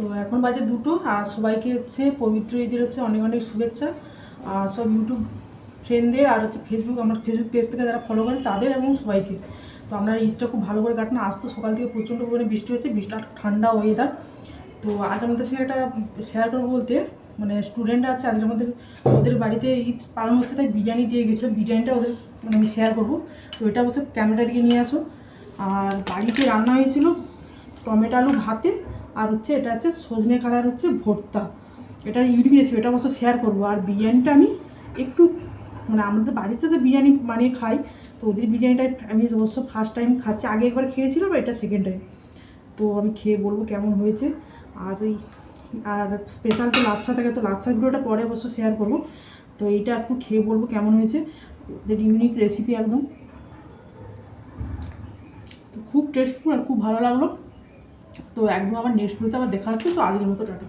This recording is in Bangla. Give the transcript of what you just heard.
তো এখন বাজে 2টো, আর সবাইকে হচ্ছে পবিত্র ঈদের হচ্ছে অনেক অনেক শুভেচ্ছা। আর সব ইউটিউব ফ্রেন্ডদের আর হচ্ছে আমার ফেসবুক পেজ থেকে যারা ফলো করেন তাদের এবং সবাইকে। তো আপনারা ঈদটা খুব ভালো করে কাটান। আজ তো সকাল থেকে প্রচণ্ড পরিমাণে বৃষ্টি হচ্ছে, বৃষ্টিটা ঠান্ডা ওয়েদার। তো আজ আমাদের সঙ্গে একটা শেয়ার করবো বলতে, মানে স্টুডেন্টরা আছে আজকে ওদের বাড়িতে ঈদ পালন হচ্ছে, তাই বিরিয়ানি দিয়ে গেছিলো। বিরিয়ানিটা ওদের মানে আমি শেয়ার করবো। তো এটা অবশ্য ক্যামেরা দিকে নিয়ে আসো। আর বাড়িতে রান্না হয়েছিল টমেটো আলু ভাতে, আর হচ্ছে এটা হচ্ছে সজনে কালার হচ্ছে ভর্তা। এটা ইউটিউব রেসিপি, এটা অবশ্য শেয়ার করবো। আর বিরিয়ানিটা আমি একটু মানে আমাদের বাড়িতে তো বিরিয়ানি বানিয়ে খাই, তো ওদের বিরিয়ানিটা আমি অবশ্য ফার্স্ট টাইম খাচ্ছি। আগে একবার খেয়েছিলাম, এটা সেকেন্ড টাইম। তো আমি খেয়ে বলবো কেমন হয়েছে। আর স্পেশাল তো লাচ্ছা থাকে, তো লাচ্ছার ভিডিওটা পরে অবশ্য শেয়ার করবো। তো এইটা একটু খেয়ে বলবো কেমন হয়েছে। ওদের ইউনিক রেসিপি একদম, খুব টেস্টফুল আর খুব ভালো লাগলো। তো একদম আবার নেক্সট ভিডিওতে আবার দেখা হচ্ছে। তো আজকের মতো টাটা।